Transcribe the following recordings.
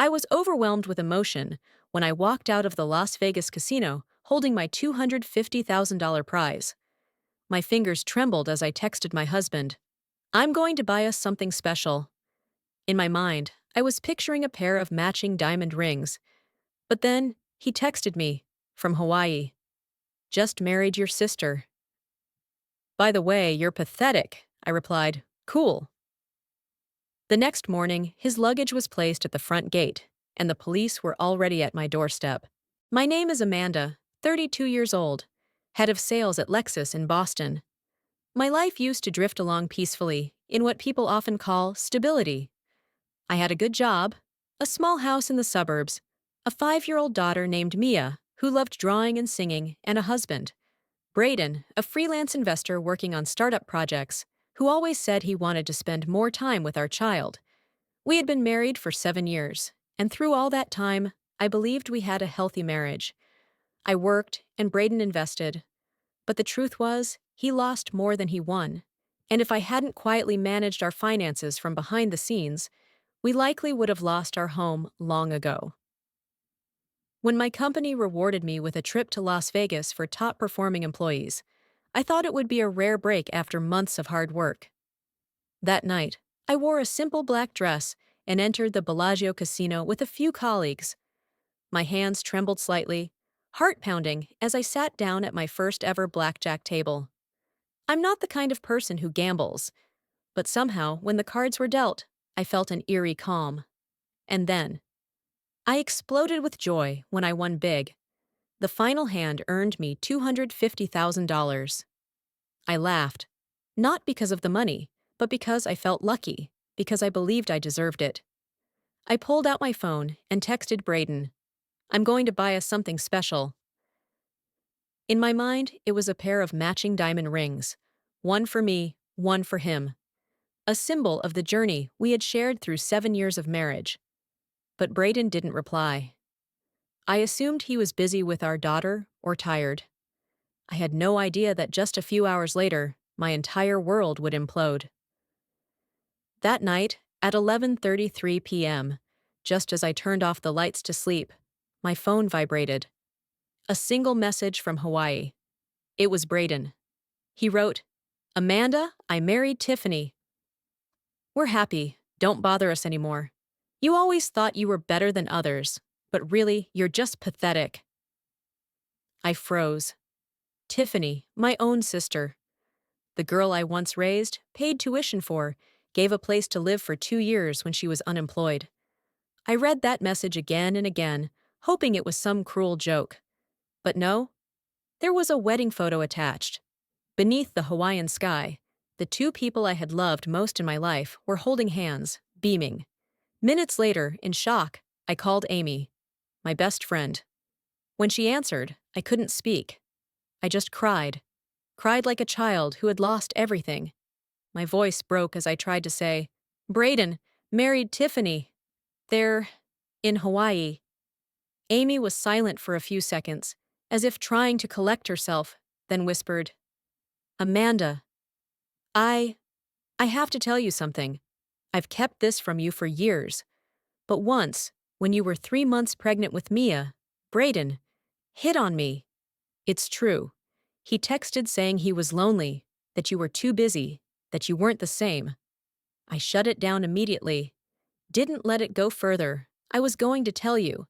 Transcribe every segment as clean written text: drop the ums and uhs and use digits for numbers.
I was overwhelmed with emotion when I walked out of the Las Vegas casino holding my $250,000 prize. My fingers trembled as I texted my husband, "I'm going to buy us something special." In my mind, I was picturing a pair of matching diamond rings. But then, he texted me, from Hawaii, "Just married your sister." "By the way, you're pathetic," I replied. "Cool." The next morning, his luggage was placed at the front gate, and the police were already at my doorstep. My name is Amanda, 32 years old, head of sales at Lexus in Boston. My life used to drift along peacefully, in what people often call stability. I had a good job, a small house in the suburbs, a 5-year-old daughter named Mia, who loved drawing and singing, and a husband, Braden, a freelance investor working on startup projects, who always said he wanted to spend more time with our child. We had been married for 7 years, and through all that time, I believed we had a healthy marriage. I worked, and Braden invested. But the truth was, he lost more than he won. And if I hadn't quietly managed our finances from behind the scenes, we likely would have lost our home long ago. When my company rewarded me with a trip to Las Vegas for top-performing employees, I thought it would be a rare break after months of hard work. That night, I wore a simple black dress and entered the Bellagio casino with a few colleagues. My hands trembled slightly, heart pounding as I sat down at my first ever blackjack table. I'm not the kind of person who gambles, but somehow, when the cards were dealt, I felt an eerie calm. And then, I exploded with joy when I won big. The final hand earned me $250,000. I laughed, not because of the money, but because I felt lucky, because I believed I deserved it. I pulled out my phone and texted Braden, "I'm going to buy us something special." In my mind, it was a pair of matching diamond rings, one for me, one for him, a symbol of the journey we had shared through 7 years of marriage. But Braden didn't reply. I assumed he was busy with our daughter or tired. I had no idea that just a few hours later, my entire world would implode. That night, at 11:33 p.m., just as I turned off the lights to sleep, my phone vibrated. A single message from Hawaii. It was Braden. He wrote, "Amanda, I married Tiffany. We're happy. Don't bother us anymore. You always thought you were better than others, but really, you're just pathetic." I froze. Tiffany, my own sister. The girl I once raised, paid tuition for, gave a place to live for 2 years when she was unemployed. I read that message again and again, hoping it was some cruel joke. But no, there was a wedding photo attached. Beneath the Hawaiian sky, the two people I had loved most in my life were holding hands, beaming. Minutes later, in shock, I called Amy, my best friend. When she answered, I couldn't speak. I just cried like a child who had lost everything. My voice broke as I tried to say, "Braden married Tiffany. They're in Hawaii." Amy was silent for a few seconds, as if trying to collect herself, then whispered, "Amanda, I I have to tell you something. I've kept this from you for years. But once, when you were 3 months pregnant with Mia, Braden hit on me. It's true. He texted saying he was lonely, that you were too busy, that you weren't the same." I shut it down immediately. Didn't let it go further. I was going to tell you.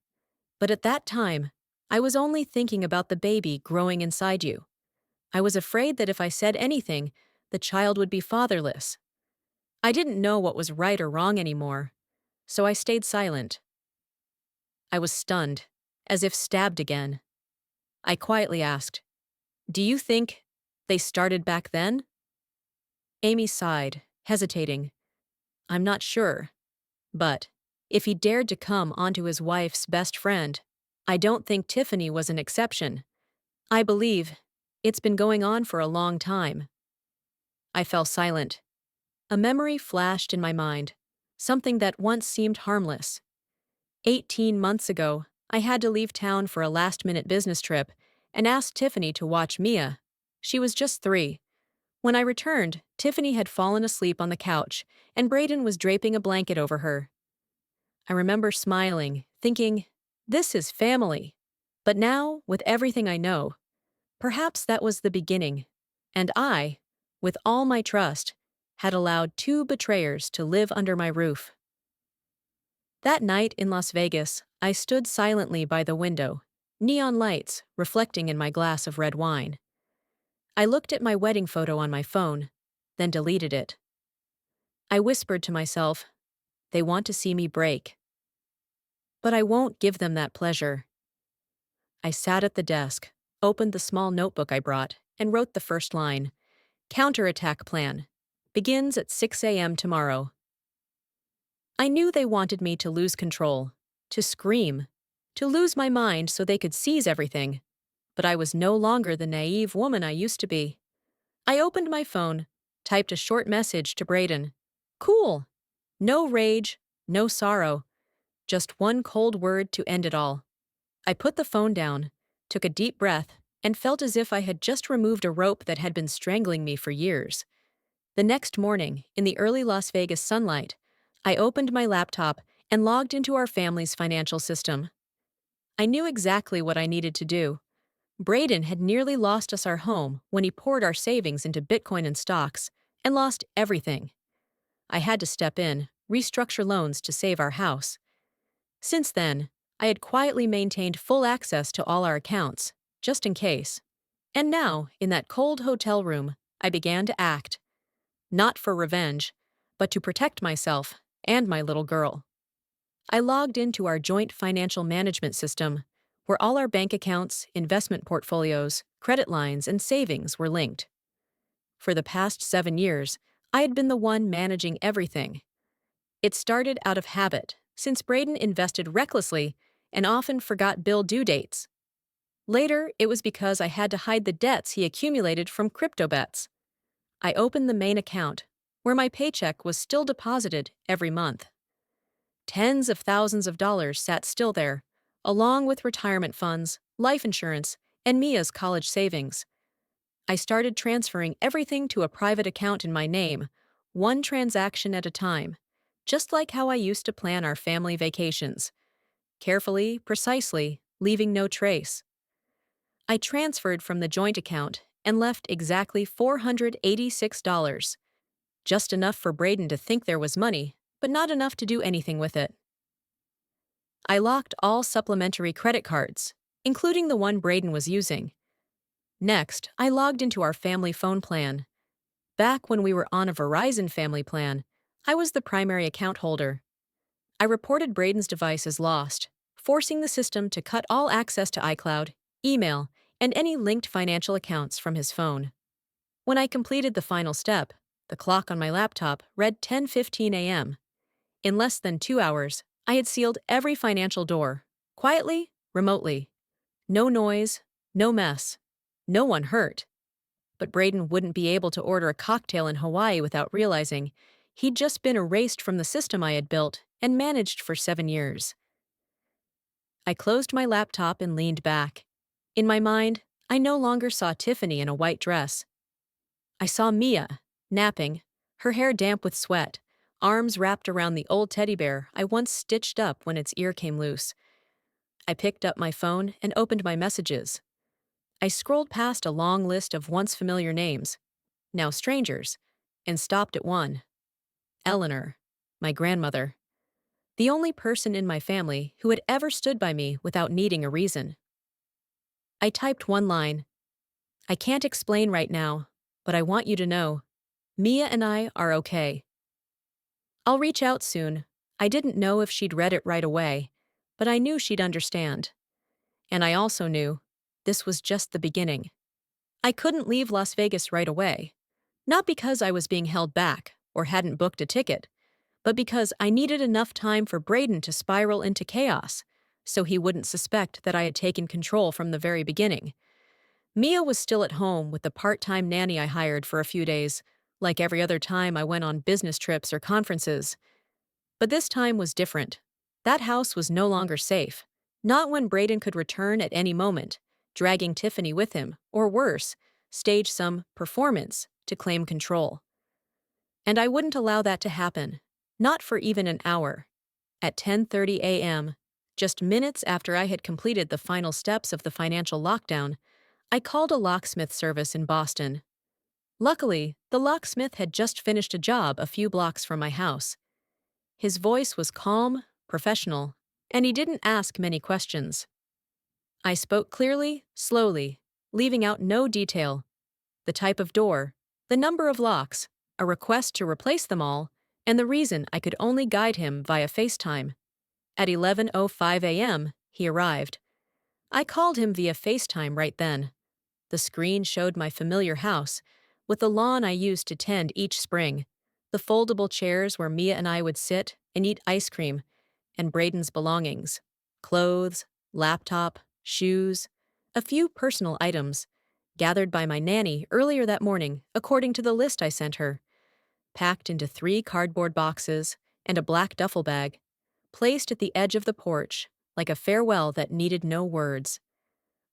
But at that time, I was only thinking about the baby growing inside you. I was afraid that if I said anything, the child would be fatherless. I didn't know what was right or wrong anymore, so I stayed silent. I was stunned, as if stabbed again. I quietly asked, "Do you think they started back then?" Amy sighed, hesitating. "I'm not sure. But if he dared to come onto his wife's best friend, I don't think Tiffany was an exception. I believe it's been going on for a long time." I fell silent. A memory flashed in my mind, something that once seemed harmless. 18 months ago, I had to leave town for a last-minute business trip and asked Tiffany to watch Mia. She was just 3. When I returned, Tiffany had fallen asleep on the couch, and Braden was draping a blanket over her. I remember smiling, thinking, this is family. But now, with everything I know, perhaps that was the beginning. And I, with all my trust, had allowed two betrayers to live under my roof. That night in Las Vegas, I stood silently by the window, neon lights reflecting in my glass of red wine. I looked at my wedding photo on my phone, then deleted it. I whispered to myself, they want to see me break. But I won't give them that pleasure. I sat at the desk, opened the small notebook I brought, and wrote the first line. Counterattack plan. Begins at 6 a.m. tomorrow. I knew they wanted me to lose control, to scream, to lose my mind so they could seize everything. But I was no longer the naive woman I used to be. I opened my phone, typed a short message to Braden. Cool. No rage, no sorrow. Just one cold word to end it all. I put the phone down, took a deep breath, and felt as if I had just removed a rope that had been strangling me for years. The next morning, in the early Las Vegas sunlight, I opened my laptop and logged into our family's financial system. I knew exactly what I needed to do. Braden had nearly lost us our home when he poured our savings into Bitcoin and stocks and lost everything. I had to step in, restructure loans to save our house. Since then, I had quietly maintained full access to all our accounts, just in case. And now, in that cold hotel room, I began to act. Not for revenge, but to protect myself and my little girl. I logged into our joint financial management system, where all our bank accounts, investment portfolios, credit lines, and savings were linked. For the past 7 years, I had been the one managing everything. It started out of habit, since Braden invested recklessly and often forgot bill due dates. Later, it was because I had to hide the debts he accumulated from crypto bets. I opened the main account, where my paycheck was still deposited every month. Tens of thousands of dollars sat still there, along with retirement funds, life insurance, and Mia's college savings. I started transferring everything to a private account in my name, one transaction at a time, just like how I used to plan our family vacations. Carefully, precisely, leaving no trace. I transferred from the joint account and left exactly $486, just enough for Braden to think there was money, but not enough to do anything with it. I locked all supplementary credit cards, including the one Braden was using. Next, I logged into our family phone plan. Back when we were on a Verizon family plan, I was the primary account holder. I reported Braden's device as lost, forcing the system to cut all access to iCloud, email, and any linked financial accounts from his phone. When I completed the final step, the clock on my laptop read 10:15 a.m. In less than 2 hours, I had sealed every financial door, quietly, remotely. No noise, no mess, no one hurt. But Braden wouldn't be able to order a cocktail in Hawaii without realizing he'd just been erased from the system I had built and managed for 7 years. I closed my laptop and leaned back. In my mind, I no longer saw Tiffany in a white dress. I saw Mia, napping, her hair damp with sweat, arms wrapped around the old teddy bear I once stitched up when its ear came loose. I picked up my phone and opened my messages. I scrolled past a long list of once familiar names, now strangers, and stopped at one. Eleanor, my grandmother. The only person in my family who had ever stood by me without needing a reason. I typed one line. I can't explain right now, but I want you to know, Mia and I are okay. I'll reach out soon. I didn't know if she'd read it right away, but I knew she'd understand. And I also knew this was just the beginning. I couldn't leave Las Vegas right away. Not because I was being held back or hadn't booked a ticket, but because I needed enough time for Braden to spiral into chaos, so he wouldn't suspect that I had taken control from the very beginning. Mia was still at home with the part-time nanny I hired for a few days, like every other time I went on business trips or conferences. But this time was different. That house was no longer safe. Not when Braden could return at any moment, dragging Tiffany with him, or worse, stage some performance to claim control. And I wouldn't allow that to happen, not for even an hour. At 10:30 a.m., just minutes after I had completed the final steps of the financial lockdown, I called a locksmith service in Boston. Luckily, the locksmith had just finished a job a few blocks from my house. His voice was calm, professional, and he didn't ask many questions. I spoke clearly, slowly, leaving out no detail: the type of door, the number of locks, a request to replace them all, and the reason I could only guide him via FaceTime. At 11:05 a.m., he arrived. I called him via FaceTime right then. The screen showed my familiar house, with the lawn I used to tend each spring, the foldable chairs where Mia and I would sit and eat ice cream, and Braden's belongings: clothes, laptop, shoes, a few personal items, gathered by my nanny earlier that morning according to the list I sent her, packed into 3 cardboard boxes and a black duffel bag, placed at the edge of the porch like a farewell that needed no words.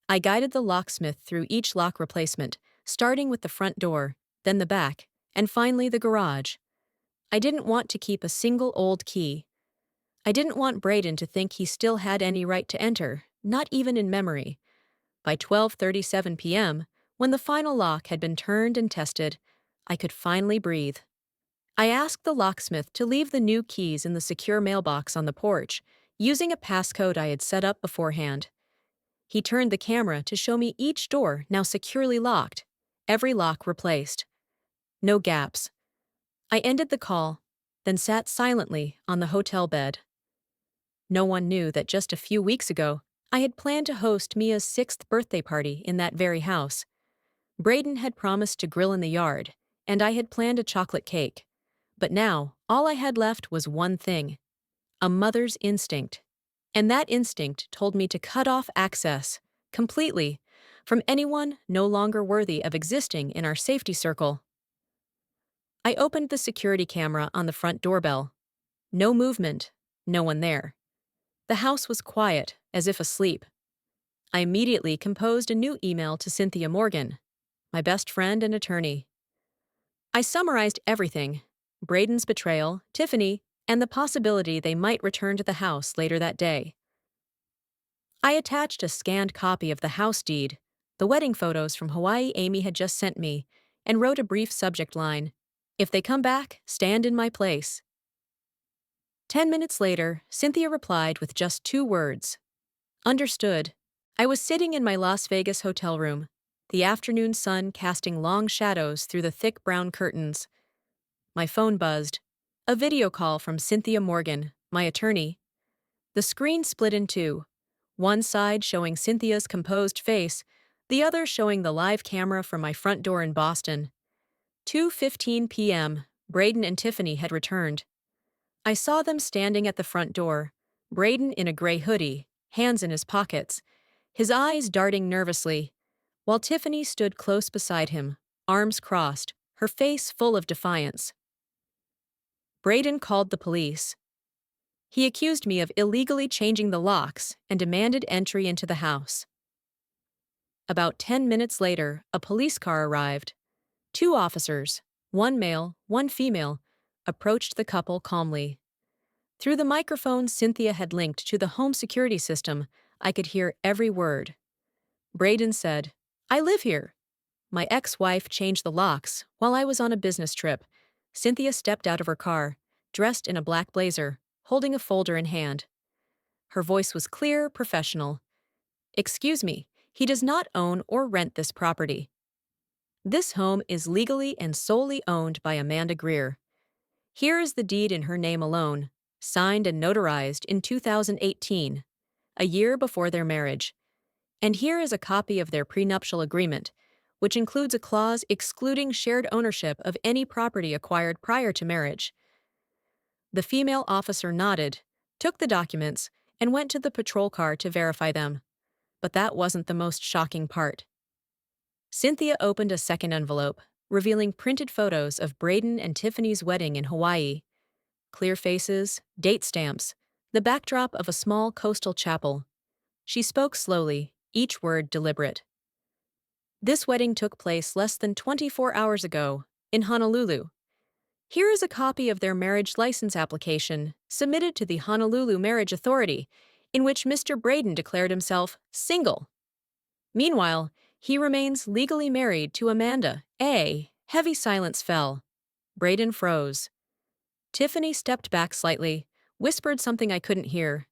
I guided the locksmith through each lock replacement, starting with the front door, then the back, and finally the garage. I didn't want to keep a single old key. I didn't want Braden to think he still had any right to enter, not even in memory. By 12:37 p.m., when the final lock had been turned and tested, I could finally breathe. I asked the locksmith to leave the new keys in the secure mailbox on the porch, using a passcode I had set up beforehand. He turned the camera to show me each door now securely locked, every lock replaced. No gaps. I ended the call, then sat silently on the hotel bed. No one knew that just a few weeks ago, I had planned to host Mia's 6th birthday party in that very house. Braden had promised to grill in the yard, and I had planned a chocolate cake. But now, all I had left was one thing: a mother's instinct. And that instinct told me to cut off access, completely, from anyone no longer worthy of existing in our safety circle. I opened the security camera on the front doorbell. No movement, no one there. The house was quiet, as if asleep. I immediately composed a new email to Cynthia Morgan, my best friend and attorney. I summarized everything: Braden's betrayal, Tiffany, and the possibility they might return to the house later that day. I attached a scanned copy of the house deed, the wedding photos from Hawaii Amy had just sent me, and wrote a brief subject line: "If they come back, stand in my place." 10 minutes later, Cynthia replied with just 2 words: "Understood." I was sitting in my Las Vegas hotel room, the afternoon sun casting long shadows through the thick brown curtains. My phone buzzed. A video call from Cynthia Morgan, my attorney. The screen split in two, one side showing Cynthia's composed face, the other showing the live camera from my front door in Boston. 2:15 p.m., Braden and Tiffany had returned. I saw them standing at the front door, Braden in a gray hoodie, hands in his pockets, his eyes darting nervously, while Tiffany stood close beside him, arms crossed, her face full of defiance. Braden called the police. He accused me of illegally changing the locks and demanded entry into the house. About 10 minutes later, a police car arrived. 2 officers, one male, one female, approached the couple calmly. Through the microphone Cynthia had linked to the home security system, I could hear every word. Braden said, "I live here." My ex-wife changed the locks while I was on a business trip. Cynthia stepped out of her car, dressed in a black blazer, holding a folder in hand. Her voice was clear, professional. "Excuse me, he does not own or rent this property. This home is legally and solely owned by Amanda Greer. Here is the deed in her name alone, signed and notarized in 2018, a year before their marriage. And here is a copy of their prenuptial agreement, which includes a clause excluding shared ownership of any property acquired prior to marriage." The female officer nodded, took the documents, and went to the patrol car to verify them. But that wasn't the most shocking part. Cynthia opened a second envelope, revealing printed photos of Braden and Tiffany's wedding in Hawaii. Clear faces, date stamps, the backdrop of a small coastal chapel. She spoke slowly, each word deliberate. "This wedding took place less than 24 hours ago, in Honolulu. Here is a copy of their marriage license application submitted to the Honolulu Marriage Authority, in which Mr. Braden declared himself single. Meanwhile, he remains legally married to Amanda. A heavy silence fell. Braden froze. Tiffany stepped back slightly, whispered something I couldn't hear.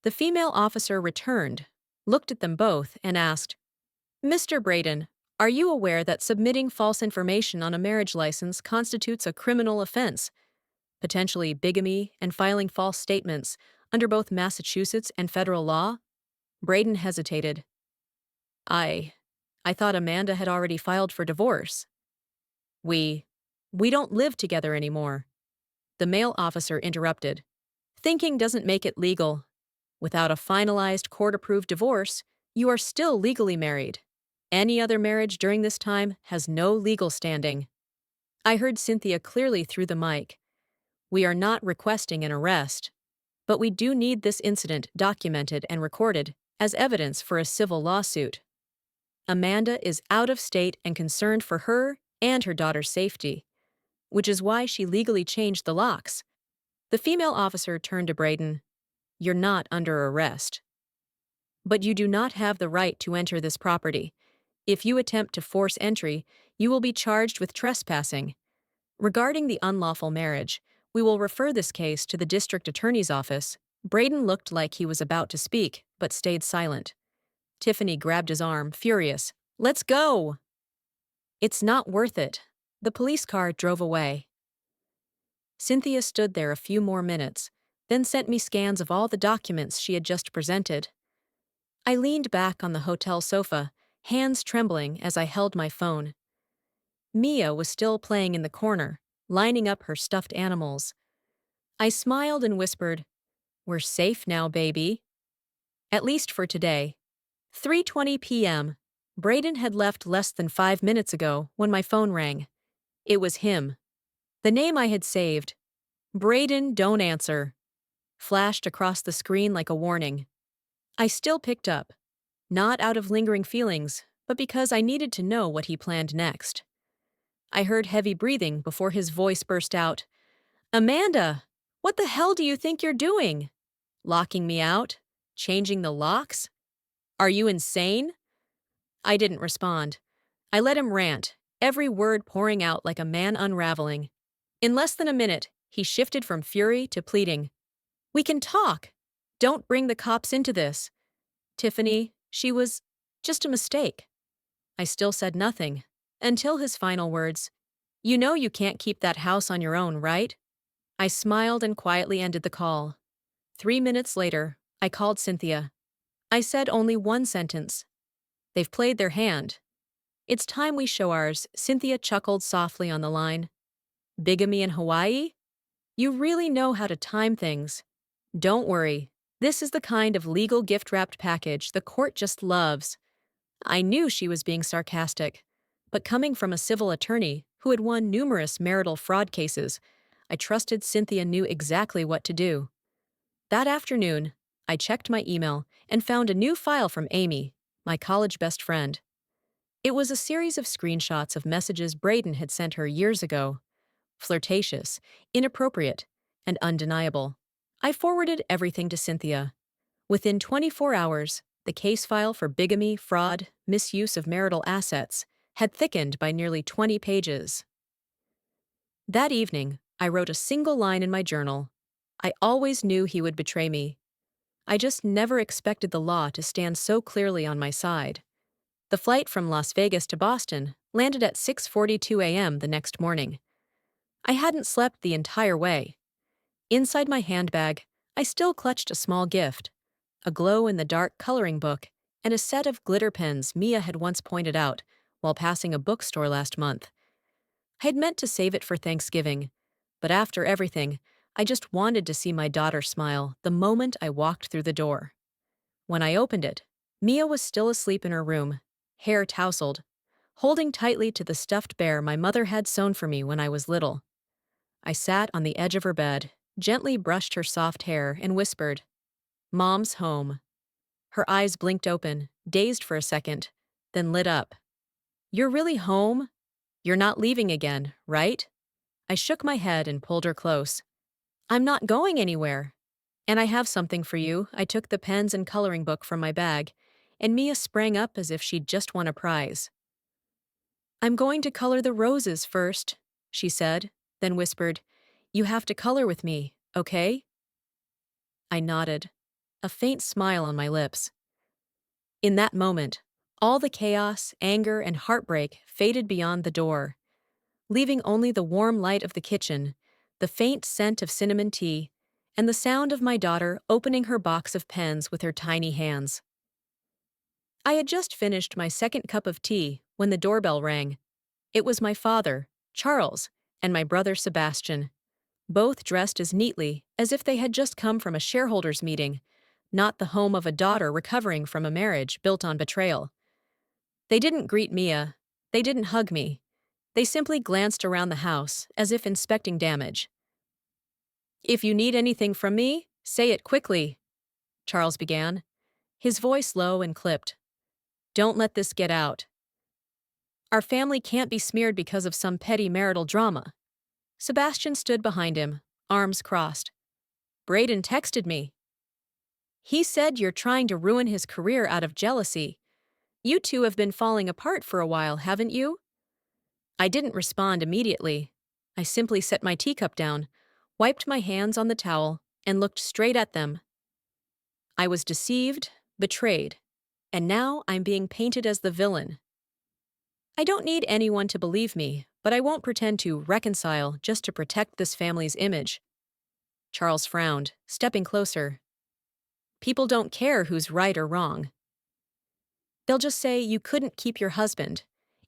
The female officer returned, looked at them both, and asked, Mr. Braden, are you aware that submitting false information on a marriage license constitutes a criminal offense, potentially bigamy and filing false statements under both Massachusetts and federal law? Braden hesitated. I thought Amanda had already filed for divorce. We don't live together anymore. The male officer interrupted. Thinking doesn't make it legal. Without a finalized court-approved divorce, you are still legally married. Any other marriage during this time has no legal standing. I heard Cynthia clearly through the mic. We are not requesting an arrest, but we do need this incident documented and recorded as evidence for a civil lawsuit. Amanda is out of state and concerned for her and her daughter's safety, which is why she legally changed the locks. The female officer turned to Braden. You're not under arrest. But you do not have the right to enter this property. If you attempt to force entry, you will be charged with trespassing. Regarding the unlawful marriage, we will refer this case to the district attorney's office. Braden looked like he was about to speak, but stayed silent. Tiffany grabbed his arm, furious. Let's go! It's not worth it. The police car drove away. Cynthia stood there a few more minutes, then sent me scans of all the documents she had just presented. I leaned back on the hotel sofa, hands trembling as I held my phone. Mia was still playing in the corner, lining up her stuffed animals. I smiled and whispered, We're safe now, baby. At least for today. 3:20 p.m. Braden had left less than 5 minutes ago when my phone rang. It was him. The name I had saved, Braden, don't answer, flashed across the screen like a warning. I still picked up, not out of lingering feelings, but because I needed to know what he planned next. I heard heavy breathing before his voice burst out. Amanda, what the hell do you think you're doing? Locking me out? Changing the locks? Are you insane? I didn't respond. I let him rant, every word pouring out like a man unraveling. In less than a minute, he shifted from fury to pleading. We can talk. Don't bring the cops into this. Tiffany, she was just a mistake. I still said nothing, until his final words. You know you can't keep that house on your own, right? I smiled and quietly ended the call. 3 minutes later, I called Cynthia. I said only one sentence. They've played their hand. It's time we show ours, Cynthia chuckled softly on the line. Bigamy in Hawaii? You really know how to time things. Don't worry. This is the kind of legal gift-wrapped package the court just loves. I knew she was being sarcastic, but coming from a civil attorney who had won numerous marital fraud cases, I trusted Cynthia knew exactly what to do. That afternoon, I checked my email and found a new file from Amy, my college best friend. It was a series of screenshots of messages Braden had sent her years ago. Flirtatious, inappropriate, and undeniable. I forwarded everything to Cynthia. Within 24 hours, the case file for bigamy, fraud, misuse of marital assets had thickened by nearly 20 pages. That evening, I wrote a single line in my journal. I always knew he would betray me. I just never expected the law to stand so clearly on my side. The flight from Las Vegas to Boston landed at 6:42 a.m. the next morning. I hadn't slept the entire way. Inside my handbag, I still clutched a small gift, a glow-in-the-dark coloring book, and a set of glitter pens Mia had once pointed out while passing a bookstore last month. I had meant to save it for Thanksgiving, but after everything, I just wanted to see my daughter smile the moment I walked through the door. When I opened it, Mia was still asleep in her room, hair tousled, holding tightly to the stuffed bear my mother had sewn for me when I was little. I sat on the edge of her bed, gently brushed her soft hair, and whispered, Mom's home. Her eyes blinked open, dazed for a second, then lit up. You're really home? You're not leaving again, right? I shook my head and pulled her close. I'm not going anywhere. And I have something for you. I took the pens and coloring book from my bag, and Mia sprang up as if she'd just won a prize. I'm going to color the roses first, she said, then whispered, You have to color with me, okay? I nodded, a faint smile on my lips. In that moment, all the chaos, anger, and heartbreak faded beyond the door, leaving only the warm light of the kitchen, the faint scent of cinnamon tea, and the sound of my daughter opening her box of pens with her tiny hands. I had just finished my second cup of tea when the doorbell rang. It was my father, Charles, and my brother Sebastian, both dressed as neatly as if they had just come from a shareholders' meeting, not the home of a daughter recovering from a marriage built on betrayal. They didn't greet Mia. They didn't hug me. They simply glanced around the house as if inspecting damage. If you need anything from me, say it quickly, Charles began, his voice low and clipped. Don't let this get out. Our family can't be smeared because of some petty marital drama. Sebastian stood behind him, arms crossed. Braden texted me. He said you're trying to ruin his career out of jealousy. You two have been falling apart for a while, haven't you? I didn't respond immediately. I simply set my teacup down, wiped my hands on the towel, and looked straight at them. I was deceived, betrayed, and now I'm being painted as the villain. I don't need anyone to believe me, but I won't pretend to reconcile just to protect this family's image. Charles frowned, stepping closer. People don't care who's right or wrong. They'll just say you couldn't keep your husband.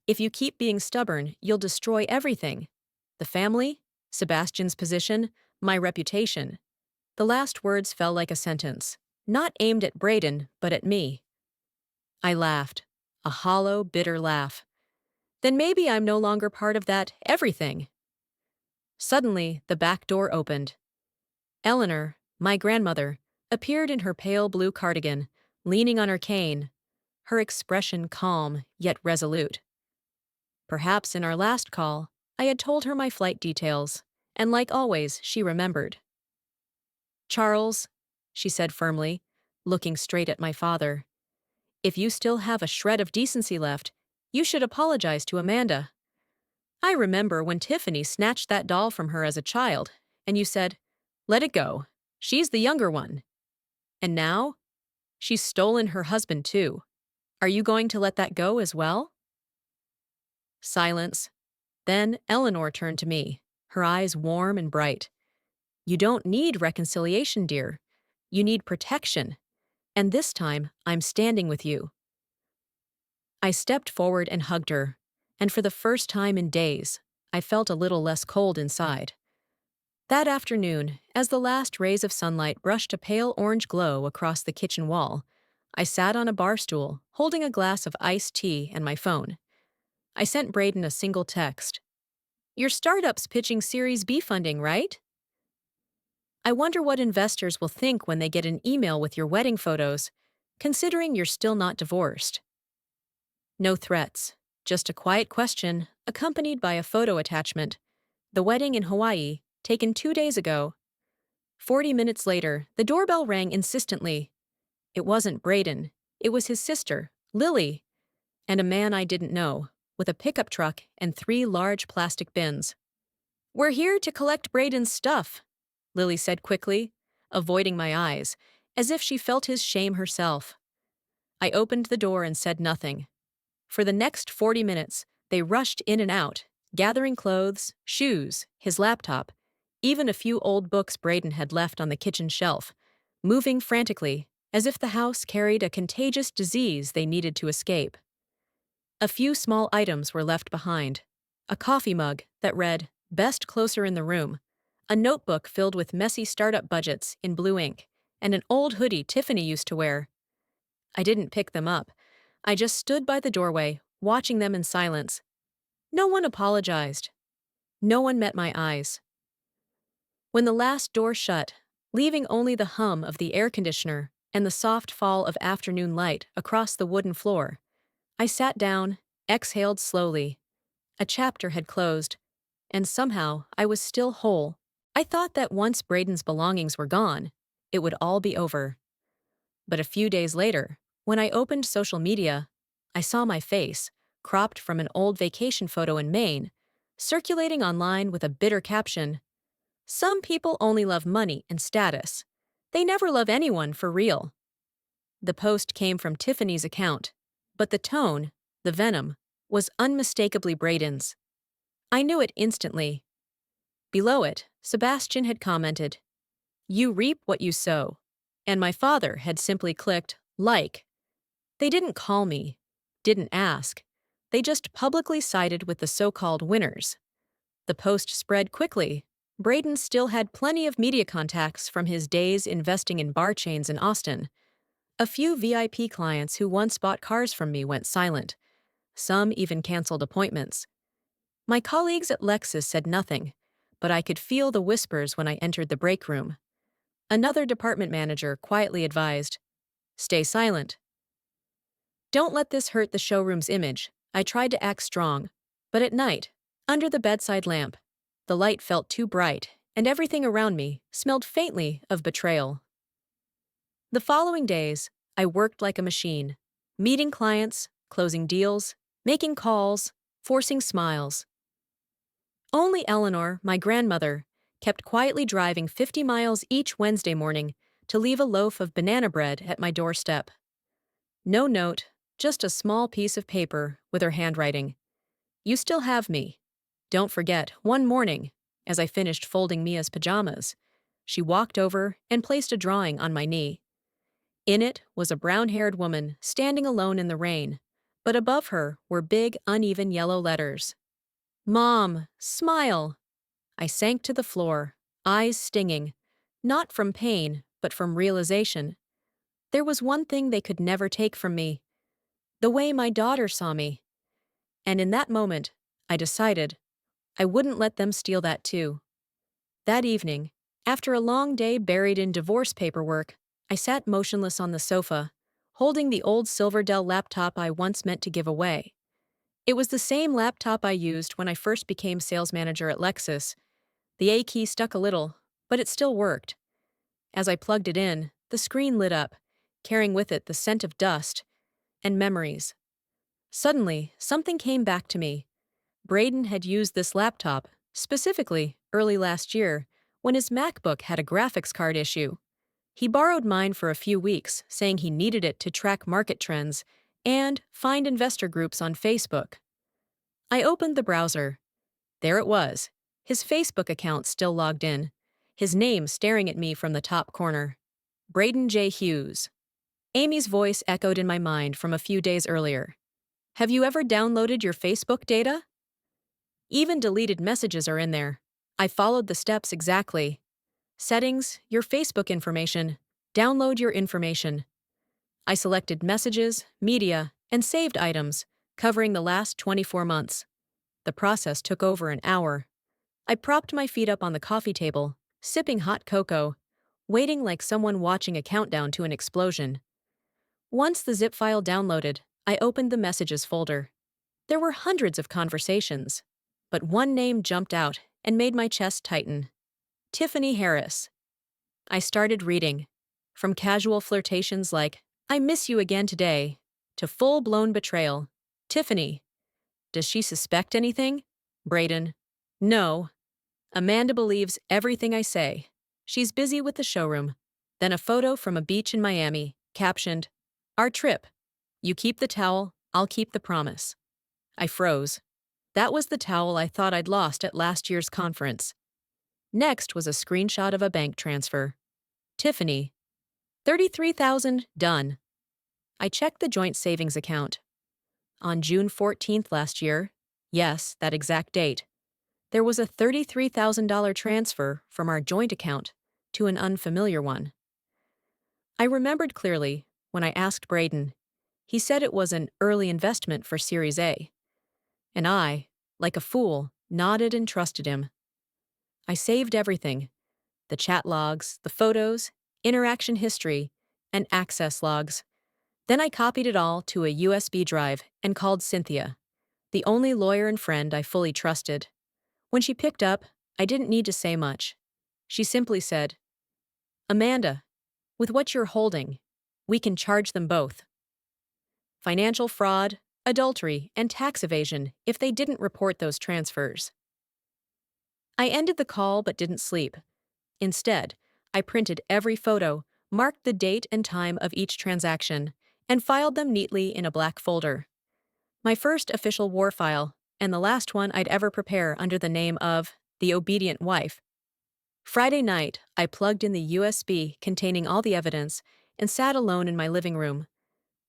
If you keep being stubborn, you'll destroy everything. The family, Sebastian's position, my reputation. The last words fell like a sentence, not aimed at Braden, but at me. I laughed, a hollow, bitter laugh. Then maybe I'm no longer part of that everything. Suddenly, the back door opened. Eleanor, my grandmother, appeared in her pale blue cardigan, leaning on her cane, her expression calm yet resolute. Perhaps in our last call, I had told her my flight details, and like always, she remembered. Charles, she said firmly, looking straight at my father, if you still have a shred of decency left, you should apologize to Amanda. I remember when Tiffany snatched that doll from her as a child, and you said, Let it go. She's the younger one. And now? She's stolen her husband too. Are you going to let that go as well? Silence. Then Eleanor turned to me, her eyes warm and bright. You don't need reconciliation, dear. You need protection. And this time, I'm standing with you. I stepped forward and hugged her, and for the first time in days, I felt a little less cold inside. That afternoon, as the last rays of sunlight brushed a pale orange glow across the kitchen wall, I sat on a bar stool, holding a glass of iced tea and my phone. I sent Braden a single text. Your startup's pitching Series B funding, right? I wonder what investors will think when they get an email with your wedding photos, considering you're still not divorced. No threats, just a quiet question, accompanied by a photo attachment. The wedding in Hawaii, taken 2 days ago. 40 minutes later, the doorbell rang insistently. It wasn't Braden. It was his sister, Lily, and a man I didn't know, with a pickup truck and 3 large plastic bins. We're here to collect Braden's stuff, Lily said quickly, avoiding my eyes, as if she felt his shame herself. I opened the door and said nothing. For the next 40 minutes, they rushed in and out, gathering clothes, shoes, his laptop, even a few old books Braden had left on the kitchen shelf, moving frantically, as if the house carried a contagious disease they needed to escape. A few small items were left behind. A coffee mug that read, Best Closer in the Room, a notebook filled with messy startup budgets in blue ink, and an old hoodie Tiffany used to wear. I didn't pick them up. I just stood by the doorway, watching them in silence. No one apologized. No one met my eyes. When the last door shut, leaving only the hum of the air conditioner and the soft fall of afternoon light across the wooden floor, I sat down, exhaled slowly. A chapter had closed, and somehow I was still whole. I thought that once Braden's belongings were gone, it would all be over. But a few days later, when I opened social media, I saw my face, cropped from an old vacation photo in Maine, circulating online with a bitter caption: "Some people only love money and status. They never love anyone for real." The post came from Tiffany's account, but the tone, the venom, was unmistakably Braden's. I knew it instantly. Below it, Sebastian had commented, "You reap what you sow." And my father had simply clicked like. They didn't call me, didn't ask. They just publicly sided with the so-called winners. The post spread quickly. Braden still had plenty of media contacts from his days investing in bar chains in Austin. A few VIP clients who once bought cars from me went silent. Some even canceled appointments. My colleagues at Lexus said nothing, but I could feel the whispers when I entered the break room. Another department manager quietly advised, "Stay silent." Don't let this hurt the showroom's image. I tried to act strong, but at night, under the bedside lamp, the light felt too bright, and everything around me smelled faintly of betrayal. The following days, I worked like a machine, meeting clients, closing deals, making calls, forcing smiles. Only Eleanor, my grandmother, kept quietly driving 50 miles each Wednesday morning to leave a loaf of banana bread at my doorstep. No note, just a small piece of paper with her handwriting. "You still have me." Don't forget, one morning, as I finished folding Mia's pajamas, she walked over and placed a drawing on my knee. In it was a brown-haired woman standing alone in the rain, but above her were big, uneven yellow letters. "Mom, smile." I sank to the floor, eyes stinging, not from pain, but from realization. There was one thing they could never take from me: the way my daughter saw me. And in that moment, I decided I wouldn't let them steal that too. That evening, after a long day buried in divorce paperwork, I sat motionless on the sofa, holding the old Silverdell laptop I once meant to give away. It was the same laptop I used when I first became sales manager at Lexus. The A key stuck a little, but it still worked. As I plugged it in, the screen lit up, carrying with it the scent of dust and memories. Suddenly, something came back to me. Braden had used this laptop, specifically early last year, when his MacBook had a graphics card issue. He borrowed mine for a few weeks, saying he needed it to track market trends and find investor groups on Facebook. I opened the browser. There it was, his Facebook account still logged in, his name staring at me from the top corner. Braden J. Hughes. Amy's voice echoed in my mind from a few days earlier. "Have you ever downloaded your Facebook data?" Even deleted messages are in there. I followed the steps exactly. Settings, your Facebook information, download your information. I selected messages, media, and saved items, covering the last 24 months. The process took over an hour. I propped my feet up on the coffee table, sipping hot cocoa, waiting like someone watching a countdown to an explosion. Once the zip file downloaded, I opened the messages folder. There were hundreds of conversations, but one name jumped out and made my chest tighten. Tiffany Harris. I started reading. From casual flirtations like, "I miss you again today," to full-blown betrayal. Tiffany. Does she suspect anything? Braden. No. Amanda believes everything I say. She's busy with the showroom. Then a photo from a beach in Miami, captioned, "Our trip. You keep the towel, I'll keep the promise." I froze. That was the towel I thought I'd lost at last year's conference. Next was a screenshot of a bank transfer. Tiffany. 33,000, done. I checked the joint savings account. On June 14th last year, yes, that exact date, there was a $33,000 transfer from our joint account to an unfamiliar one. I remembered clearly when I asked Braden. He said it was an early investment for Series A. And I, like a fool, nodded and trusted him. I saved everything: the chat logs, the photos, interaction history, and access logs. Then I copied it all to a USB drive and called Cynthia, the only lawyer and friend I fully trusted. When she picked up, I didn't need to say much. She simply said, "Amanda, with what you're holding, we can charge them both. Financial fraud, adultery, and tax evasion if they didn't report those transfers." I ended the call but didn't sleep. Instead, I printed every photo, marked the date and time of each transaction, and filed them neatly in a black folder. My first official war file, and the last one I'd ever prepare under the name of The Obedient Wife. Friday night, I plugged in the USB containing all the evidence and sat alone in my living room.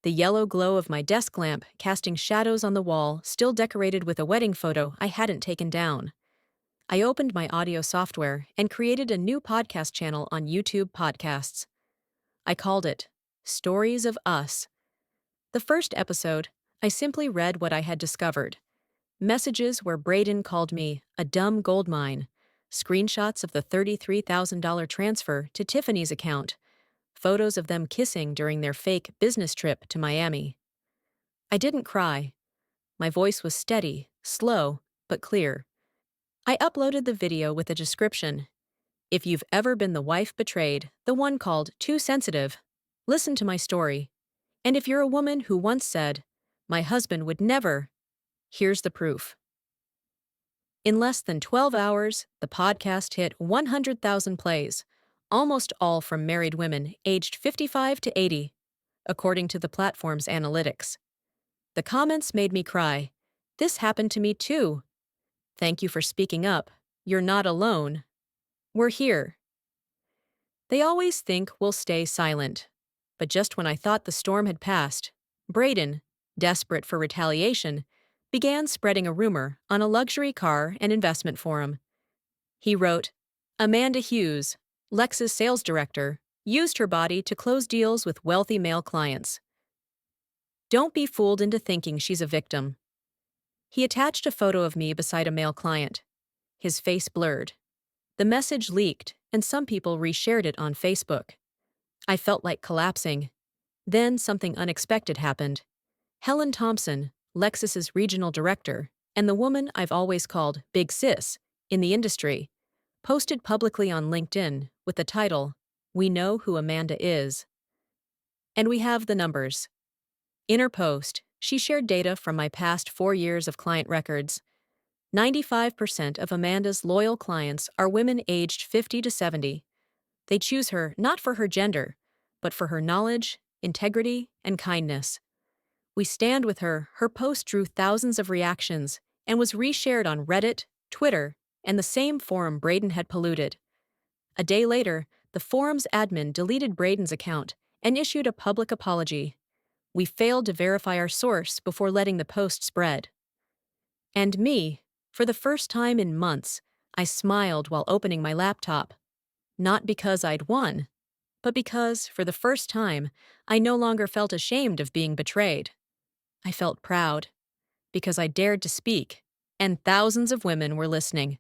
The yellow glow of my desk lamp casting shadows on the wall, still decorated with a wedding photo I hadn't taken down. I opened my audio software and created a new podcast channel on YouTube Podcasts. I called it Stories of Us. The first episode, I simply read what I had discovered. Messages where Braden called me a dumb gold mine, screenshots of the $33,000 transfer to Tiffany's account, photos of them kissing during their fake business trip to Miami. I didn't cry. My voice was steady, slow, but clear. I uploaded the video with a description. If you've ever been the wife betrayed, the one called too sensitive, listen to my story. And if you're a woman who once said, "My husband would never," here's the proof. In less than 12 hours, the podcast hit 100,000 plays, almost all from married women aged 55 to 80, according to the platform's analytics. The comments made me cry. "This happened to me too. Thank you for speaking up. You're not alone. We're here." They always think we'll stay silent. But just when I thought the storm had passed, Braden, desperate for retaliation, began spreading a rumor on a luxury car and investment forum. He wrote, "Amanda Hughes, Lexus sales director, used her body to close deals with wealthy male clients. Don't be fooled into thinking she's a victim." He attached a photo of me beside a male client, his face blurred. The message leaked, and some people reshared it on Facebook. I felt like collapsing. Then something unexpected happened. Helen Thompson, Lexus's regional director, and the woman I've always called Big Sis in the industry, posted publicly on LinkedIn with the title, "We Know Who Amanda Is." And we have the numbers. In her post, she shared data from my past 4 years of client records. 95% of Amanda's loyal clients are women aged 50 to 70. They choose her not for her gender, but for her knowledge, integrity, and kindness. We stand with her. Her post drew thousands of reactions and was reshared on Reddit, Twitter, and the same forum Braden had polluted. A day later, the forum's admin deleted Braden's account and issued a public apology. We failed to verify our source before letting the post spread. And me, for the first time in months, I smiled while opening my laptop. Not because I'd won, but because, for the first time, I no longer felt ashamed of being betrayed. I felt proud, because I dared to speak, and thousands of women were listening.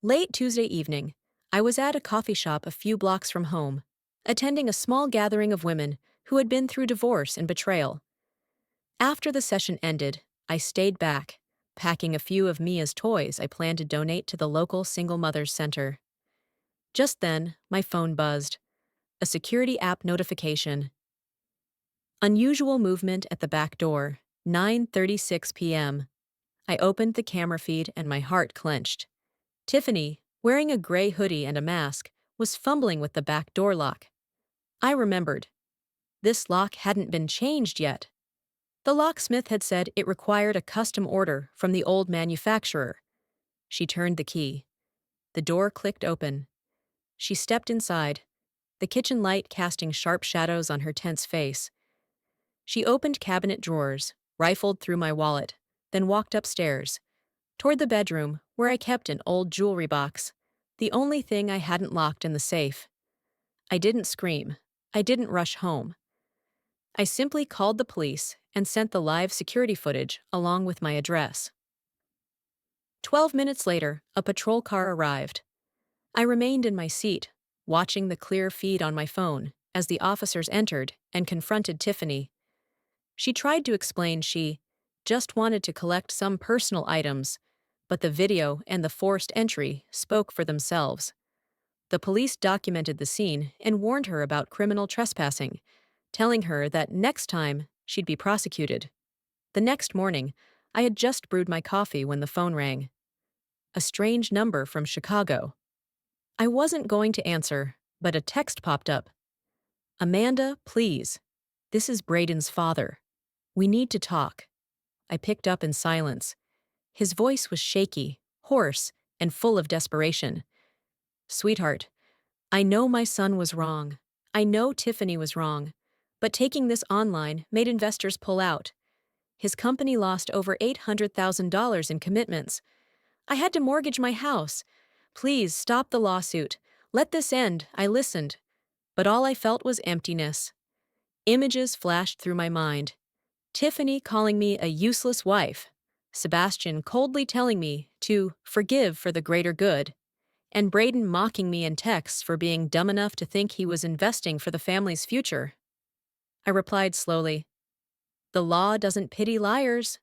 Late Tuesday evening, I was at a coffee shop a few blocks from home, attending a small gathering of women who had been through divorce and betrayal. After the session ended, I stayed back, packing a few of Mia's toys I planned to donate to the local Single Mothers Center. Just then, my phone buzzed. A security app notification. Unusual movement at the back door, 9:36 p.m. I opened the camera feed and my heart clenched. Tiffany, wearing a gray hoodie and a mask, was fumbling with the back door lock. I remembered. This lock hadn't been changed yet. The locksmith had said it required a custom order from the old manufacturer. She turned the key. The door clicked open. She stepped inside, the kitchen light casting sharp shadows on her tense face. She opened cabinet drawers, rifled through my wallet, then walked upstairs, toward the bedroom where I kept an old jewelry box, the only thing I hadn't locked in the safe. I didn't scream. I didn't rush home. I simply called the police and sent the live security footage along with my address. 12 minutes later, a patrol car arrived. I remained in my seat, watching the clear feed on my phone as the officers entered and confronted Tiffany. She tried to explain she just wanted to collect some personal items, but the video and the forced entry spoke for themselves. The police documented the scene and warned her about criminal trespassing, telling her that next time she'd be prosecuted. The next morning, I had just brewed my coffee when the phone rang. A strange number from Chicago. I wasn't going to answer, but a text popped up. Amanda, please. This is Braden's father. We need to talk. I picked up in silence. His voice was shaky, hoarse, and full of desperation. Sweetheart, I know my son was wrong. I know Tiffany was wrong. But taking this online made investors pull out. His company lost over $800,000 in commitments. I had to mortgage my house. Please stop the lawsuit. Let this end. I listened. But all I felt was emptiness. Images flashed through my mind. Tiffany calling me a useless wife. Sebastian coldly telling me to forgive for the greater good. And Braden mocking me in texts for being dumb enough to think he was investing for the family's future. I replied slowly, "The law doesn't pity liars."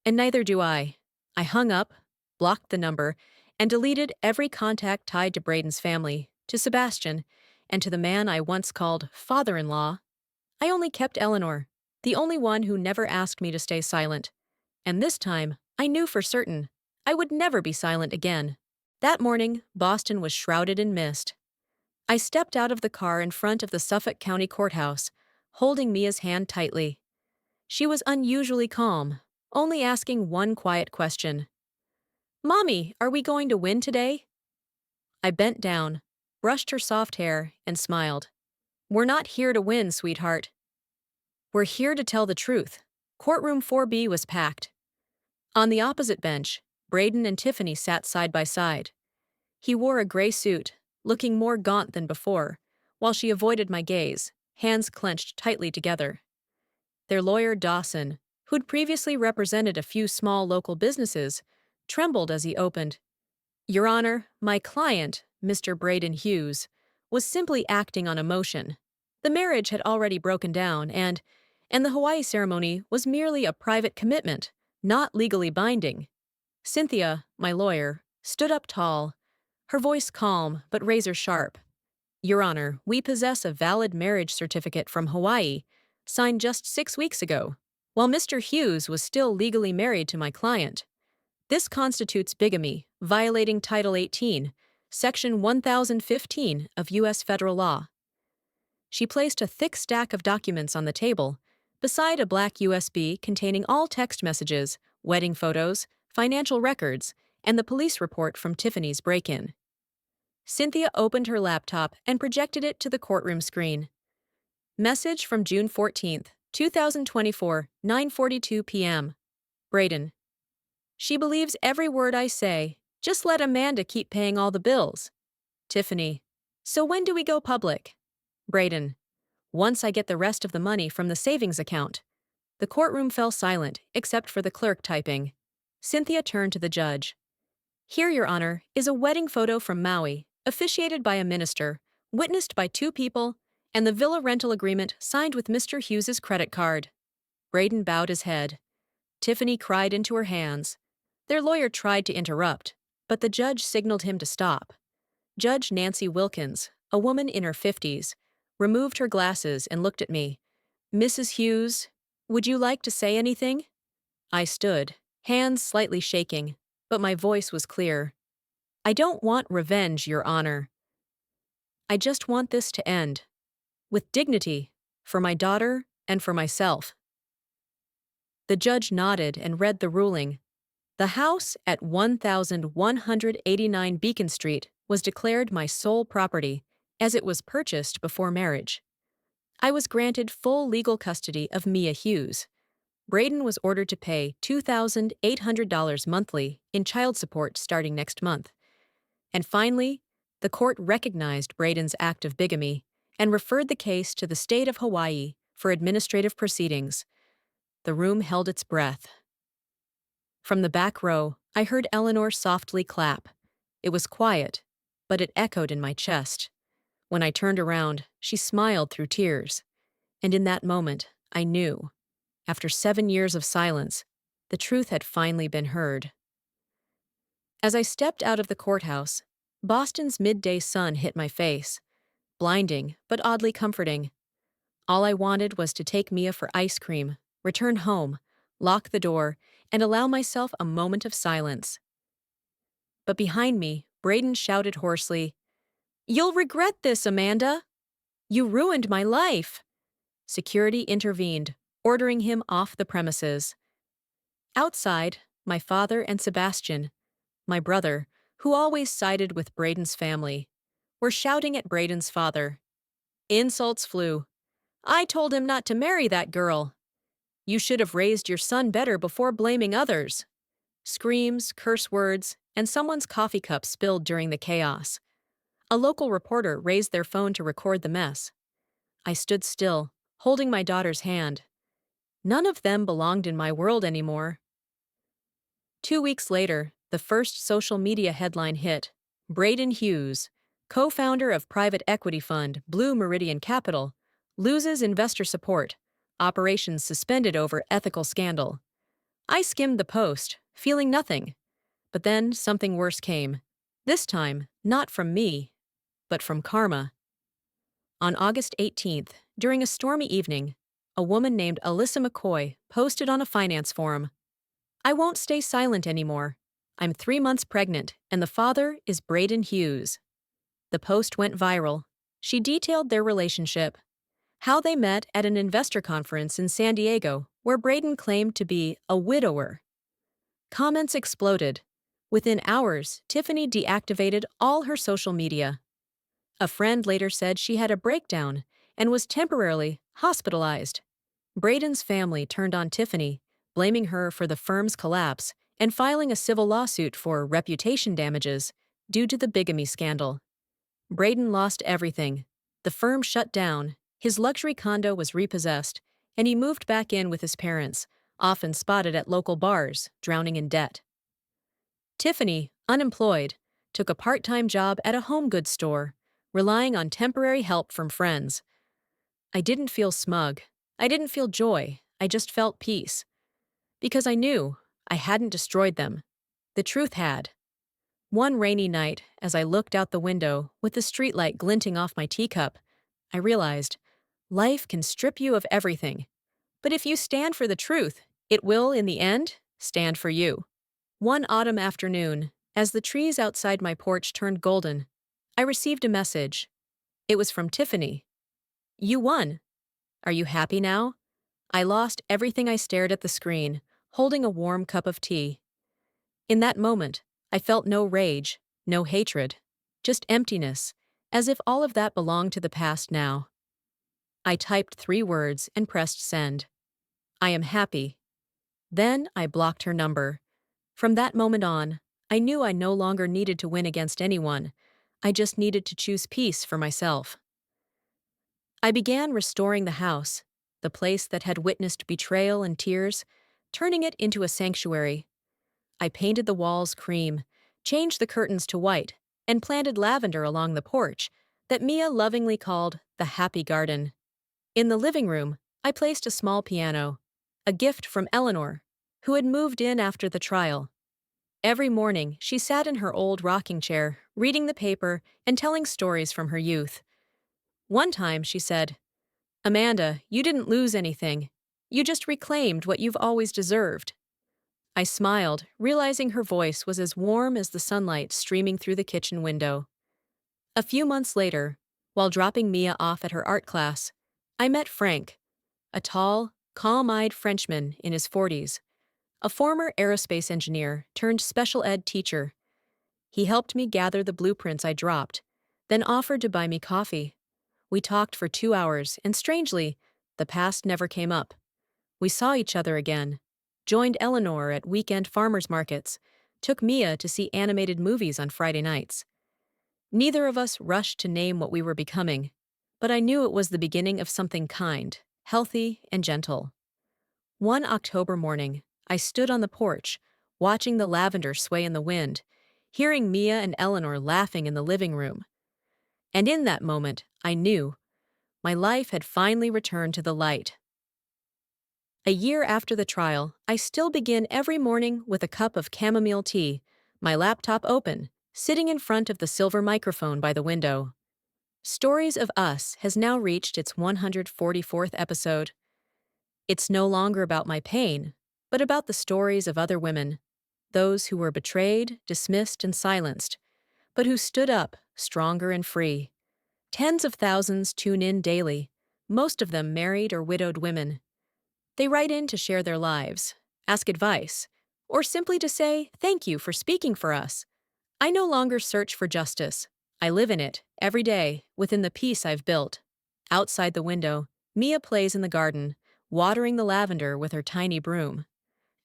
And neither do I. I hung up, blocked the number, and deleted every contact tied to Braden's family, to Sebastian, and to the man I once called father-in-law. I only kept Eleanor, the only one who never asked me to stay silent. And this time, I knew for certain I would never be silent again. That morning, Boston was shrouded in mist. I stepped out of the car in front of the Suffolk County Courthouse, holding Mia's hand tightly. She was unusually calm, only asking one quiet question. "Mommy, are we going to win today?" I bent down, brushed her soft hair, and smiled. "We're not here to win, sweetheart. We're here to tell the truth." Courtroom 4B was packed. On the opposite bench, Braden and Tiffany sat side by side. He wore a gray suit, looking more gaunt than before, while she avoided my gaze, hands clenched tightly together. Their lawyer, Dawson, who'd previously represented a few small local businesses, trembled as he opened. "Your Honor, my client, Mr. Braden Hughes, was simply acting on emotion. The marriage had already broken down, and the Hawaii ceremony was merely a private commitment, not legally binding." Cynthia, my lawyer, stood up tall, her voice calm but razor sharp. "Your Honor, we possess a valid marriage certificate from Hawaii, signed just 6 weeks ago, while Mr. Hughes was still legally married to my client. This constitutes bigamy, violating Title 18, Section 1015 of U.S. federal law." She placed a thick stack of documents on the table, beside a black USB containing all text messages, wedding photos, financial records, and the police report from Tiffany's break-in. Cynthia opened her laptop and projected it to the courtroom screen. Message from June 14th, 2024, 9:42 p.m. Braden. "She believes every word I say. Just let Amanda keep paying all the bills." Tiffany. "So when do we go public?" Braden. "Once I get the rest of the money from the savings account." The courtroom fell silent, except for the clerk typing. Cynthia turned to the judge. "Here, Your Honor, is a wedding photo from Maui, officiated by a minister, witnessed by 2 people, and the villa rental agreement signed with Mr. Hughes's credit card." Braden bowed his head. Tiffany cried into her hands. Their lawyer tried to interrupt, but the judge signaled him to stop. Judge Nancy Wilkins, a woman in her 50s, removed her glasses and looked at me. "Mrs. Hughes, would you like to say anything?" I stood, hands slightly shaking, but my voice was clear. "I don't want revenge, Your Honor. I just want this to end. With dignity, for my daughter and for myself." The judge nodded and read the ruling. The house at 1189 Beacon Street was declared my sole property, as it was purchased before marriage. I was granted full legal custody of Mia Hughes. Braden was ordered to pay $2,800 monthly in child support starting next month. And finally, the court recognized Braden's act of bigamy and referred the case to the state of Hawaii for administrative proceedings. The room held its breath. From the back row, I heard Eleanor softly clap. It was quiet, but it echoed in my chest. When I turned around, she smiled through tears. And in that moment, I knew, after 7 years of silence, the truth had finally been heard. As I stepped out of the courthouse, Boston's midday sun hit my face, blinding but oddly comforting. All I wanted was to take Mia for ice cream, return home, lock the door, and allow myself a moment of silence. But behind me, Braden shouted hoarsely, "You'll regret this, Amanda! You ruined my life!" Security intervened, ordering him off the premises. Outside, my father and Sebastian, my brother, who always sided with Braden's family, were shouting at Braden's father. Insults flew. "I told him not to marry that girl. You should have raised your son better before blaming others." Screams, curse words, and someone's coffee cup spilled during the chaos. A local reporter raised their phone to record the mess. I stood still, holding my daughter's hand. None of them belonged in my world anymore. 2 weeks later, the first social media headline hit. Braden Hughes, co-founder of private equity fund Blue Meridian Capital, loses investor support. Operations suspended over ethical scandal. I skimmed the post, feeling nothing. But then something worse came. This time, not from me, but from karma. On August 18th, during a stormy evening, a woman named Alyssa McCoy posted on a finance forum, "I won't stay silent anymore. I'm 3 months pregnant, and the father is Braden Hughes." The post went viral. She detailed their relationship, how they met at an investor conference in San Diego, where Braden claimed to be a widower. Comments exploded. Within hours, Tiffany deactivated all her social media. A friend later said she had a breakdown and was temporarily hospitalized. Braden's family turned on Tiffany, blaming her for the firm's collapse and filing a civil lawsuit for reputation damages due to the bigamy scandal. Braden lost everything. The firm shut down, his luxury condo was repossessed, and he moved back in with his parents, often spotted at local bars, drowning in debt. Tiffany, unemployed, took a part-time job at a home goods store, relying on temporary help from friends. I didn't feel smug. I didn't feel joy. I just felt peace. Because I knew I hadn't destroyed them. The truth had. One rainy night, as I looked out the window with the streetlight glinting off my teacup, I realized life can strip you of everything. But if you stand for the truth, it will, in the end, stand for you. One autumn afternoon, as the trees outside my porch turned golden, I received a message. It was from Tiffany. "You won. Are you happy now?" I lost everything. I stared at the screen, holding a warm cup of tea. In that moment, I felt no rage, no hatred, just emptiness, as if all of that belonged to the past now. I typed 3 words and pressed send. "I am happy." Then I blocked her number. From that moment on, I knew I no longer needed to win against anyone. I just needed to choose peace for myself. I began restoring the house, the place that had witnessed betrayal and tears, turning it into a sanctuary. I painted the walls cream, changed the curtains to white, and planted lavender along the porch that Mia lovingly called the Happy Garden. In the living room, I placed a small piano, a gift from Eleanor, who had moved in after the trial. Every morning, she sat in her old rocking chair, reading the paper and telling stories from her youth. One time, she said, "Amanda, you didn't lose anything. You just reclaimed what you've always deserved." I smiled, realizing her voice was as warm as the sunlight streaming through the kitchen window. A few months later, while dropping Mia off at her art class, I met Frank, a tall, calm-eyed Frenchman in his 40s, a former aerospace engineer turned special ed teacher. He helped me gather the blueprints I dropped, then offered to buy me coffee. We talked for 2 hours, and strangely, the past never came up. We saw each other again, joined Eleanor at weekend farmers markets, took Mia to see animated movies on Friday nights. Neither of us rushed to name what we were becoming, but I knew it was the beginning of something kind, healthy, and gentle. One October morning, I stood on the porch, watching the lavender sway in the wind, hearing Mia and Eleanor laughing in the living room. And in that moment, I knew my life had finally returned to the light. A year after the trial, I still begin every morning with a cup of chamomile tea, my laptop open, sitting in front of the silver microphone by the window. Stories of Us has now reached its 144th episode. It's no longer about my pain, but about the stories of other women, those who were betrayed, dismissed, and silenced, but who stood up, stronger and free. Tens of thousands tune in daily, most of them married or widowed women. They write in to share their lives, ask advice, or simply to say, "Thank you for speaking for us." I no longer search for justice. I live in it, every day, within the peace I've built. Outside the window, Mia plays in the garden, watering the lavender with her tiny broom.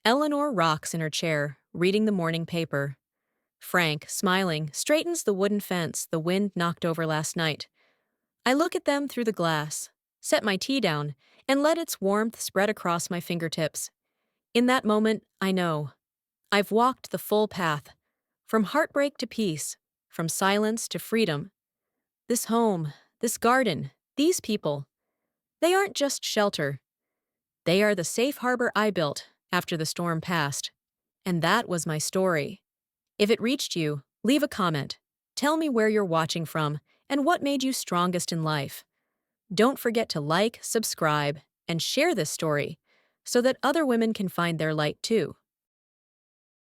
Eleanor rocks in her chair, reading the morning paper. Frank, smiling, straightens the wooden fence the wind knocked over last night. I look at them through the glass, set my tea down, and let its warmth spread across my fingertips. In that moment, I know. I've walked the full path, from heartbreak to peace, from silence to freedom. This home, this garden, these people, they aren't just shelter. They are the safe harbor I built after the storm passed. And that was my story. If it reached you, leave a comment. Tell me where you're watching from and what made you strongest in life. Don't forget to like, subscribe, and share this story so that other women can find their light too.